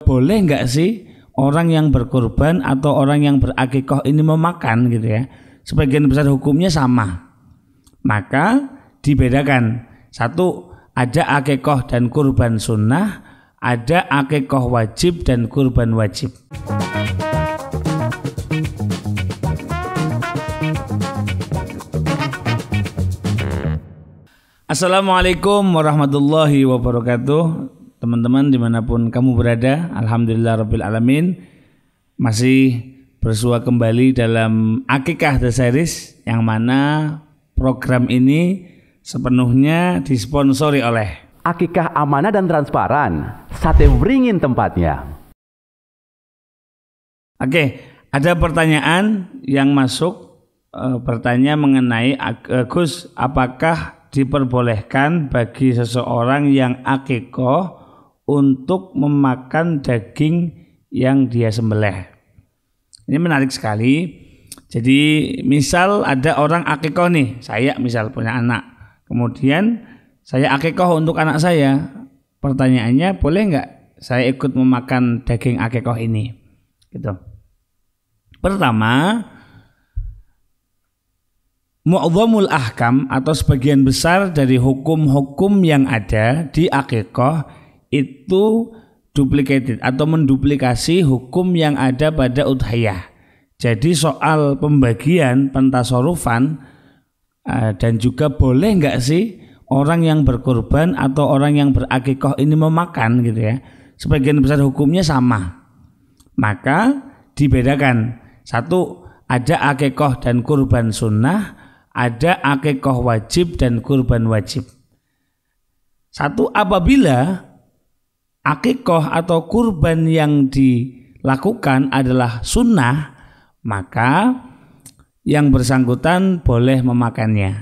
Boleh nggak sih orang yang berkurban atau orang yang berakikah ini memakan gitu ya? Sebagian besar hukumnya sama. Maka dibedakan. Satu, ada akikah dan kurban sunnah, ada akikah wajib dan kurban wajib. Assalamualaikum warahmatullahi wabarakatuh. Teman-teman dimanapun kamu berada, alhamdulillahirrabbilalamin, masih bersua kembali dalam Akikah The Series, yang mana program ini sepenuhnya disponsori oleh Akikah amanah dan transparan, sate beringin tempatnya. Oke, ada pertanyaan yang masuk, bertanya mengenai Gus, apakah diperbolehkan bagi seseorang yang akikah untuk memakan daging yang dia sembelih? Ini menarik sekali. Jadi misal ada orang akikah nih, saya misal punya anak, kemudian saya akikah untuk anak saya. Pertanyaannya, boleh nggak saya ikut memakan daging akikah ini? Gitu. Pertama, mu'dhamul ahkam atau sebagian besar dari hukum-hukum yang ada di akikah itu duplicated atau menduplikasi hukum yang ada pada udhiyah. Jadi soal pembagian pentasarufan dan juga boleh nggak sih orang yang berkurban atau orang yang berakikah ini memakan gitu ya, sebagian besar hukumnya sama. Maka dibedakan. Satu, ada akikah dan kurban sunnah, ada akikah wajib dan kurban wajib. Satu, apabila akikah atau kurban yang dilakukan adalah sunnah, maka yang bersangkutan boleh memakannya.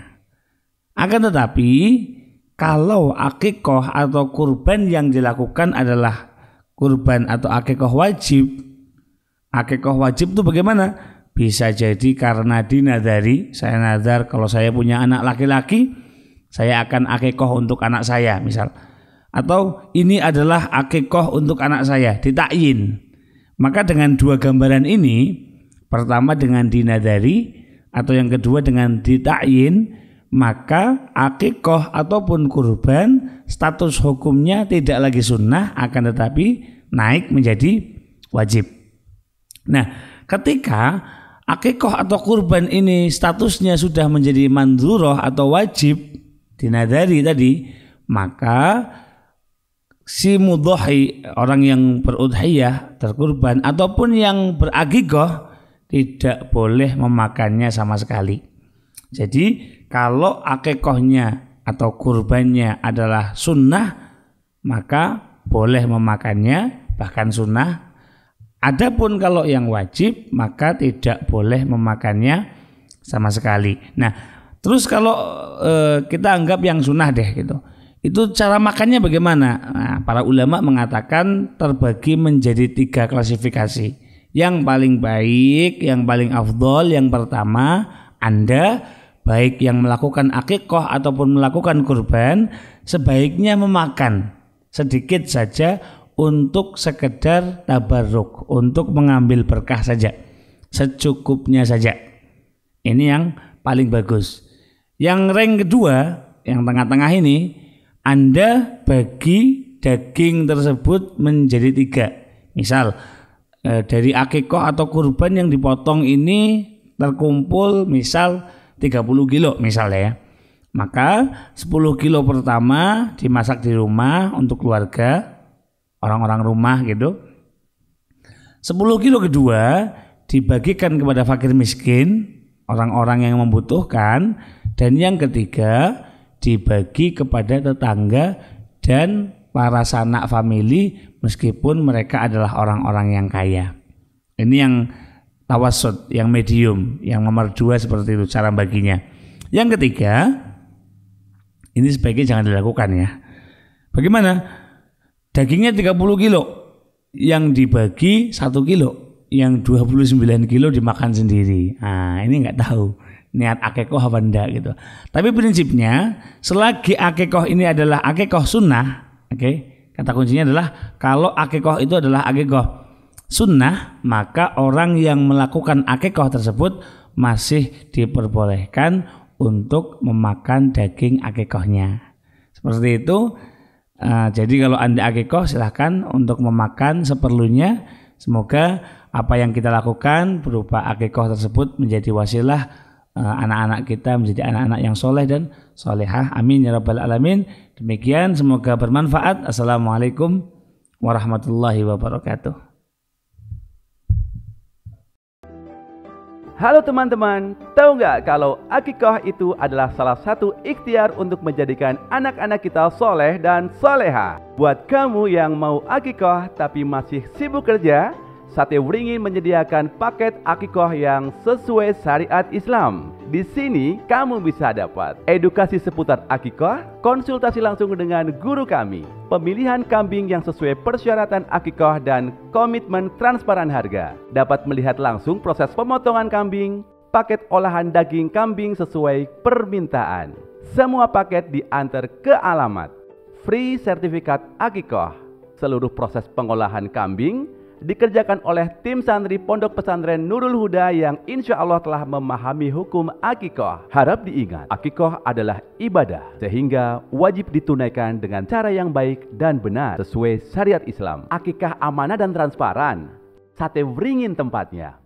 Akan tetapi kalau akikah atau kurban yang dilakukan adalah kurban atau akikah wajib itu bagaimana? Bisa jadi karena dinadari, saya nazar kalau saya punya anak laki-laki, saya akan akikah untuk anak saya misal. Atau ini adalah akikah untuk anak saya, ditakyin. Maka dengan dua gambaran ini, pertama dengan dinadari atau yang kedua dengan ditakyin, maka akikah ataupun kurban status hukumnya tidak lagi sunnah, akan tetapi naik menjadi wajib. Nah, ketika akikah atau kurban ini statusnya sudah menjadi mandzuroh atau wajib dinadari tadi, maka si mudhahi, orang yang berudhiyah, terkurban ataupun yang berakikah tidak boleh memakannya sama sekali. Jadi kalau akikahnya atau kurbannya adalah sunnah, maka boleh memakannya, bahkan sunnah. Adapun kalau yang wajib, maka tidak boleh memakannya sama sekali. Nah, terus kalau kita anggap yang sunnah deh gitu, itu cara makannya bagaimana? Nah, para ulama mengatakan terbagi menjadi 3 klasifikasi. Yang paling baik, yang paling afdol, yang pertama, Anda baik yang melakukan akikah ataupun melakukan kurban, sebaiknya memakan sedikit saja untuk sekedar tabarruk, untuk mengambil berkah saja, secukupnya saja. Ini yang paling bagus. Yang rank kedua, yang tengah-tengah ini, Anda bagi daging tersebut menjadi 3. Misal dari akikah atau kurban yang dipotong ini terkumpul misal 30 kilo misalnya ya. Maka 10 kilo pertama dimasak di rumah untuk keluarga, orang-orang rumah gitu. 10 kilo kedua dibagikan kepada fakir miskin, orang-orang yang membutuhkan. Dan yang ketiga dibagi kepada tetangga dan para sanak famili meskipun mereka adalah orang-orang yang kaya. Ini yang tawassut, yang medium, yang nomor 2 seperti itu cara baginya. Yang ketiga, ini sebaiknya jangan dilakukan ya. Bagaimana? Dagingnya 30 kilo, yang dibagi 1 kilo, yang 29 kilo dimakan sendiri. Nah, ini nggak tahu niat akikah apa enggak gitu. Tapi prinsipnya selagi akikah ini adalah akikah sunnah, oke, kata kuncinya adalah kalau akikoh itu adalah akikoh sunnah, maka orang yang melakukan akikoh tersebut masih diperbolehkan untuk memakan daging akikohnya. Seperti itu. Jadi kalau Anda akikoh silahkan untuk memakan seperlunya. Semoga apa yang kita lakukan berupa akikoh tersebut menjadi wasilah anak-anak kita menjadi anak-anak yang soleh dan solehah. Amin ya rabbal alamin. Demikian, semoga bermanfaat. Assalamualaikum warahmatullahi wabarakatuh. Halo teman-teman, tahu nggak kalau akikoh itu adalah salah satu ikhtiar untuk menjadikan anak-anak kita soleh dan soleha. Buat kamu yang mau akikoh tapi masih sibuk kerja, Sate Wringin menyediakan paket akikoh yang sesuai syariat Islam. Di sini kamu bisa dapat edukasi seputar akikoh, konsultasi langsung dengan guru kami, pemilihan kambing yang sesuai persyaratan akikoh, dan komitmen transparan harga. Dapat melihat langsung proses pemotongan kambing, paket olahan daging kambing sesuai permintaan. Semua paket diantar ke alamat. Free sertifikat akikoh. Seluruh proses pengolahan kambing dikerjakan oleh tim santri Pondok Pesantren Nurul Huda yang insya Allah telah memahami hukum akikoh. Harap diingat, akikoh adalah ibadah sehingga wajib ditunaikan dengan cara yang baik dan benar sesuai syariat Islam. Akikah amanah dan transparan. Sate Wringin tempatnya.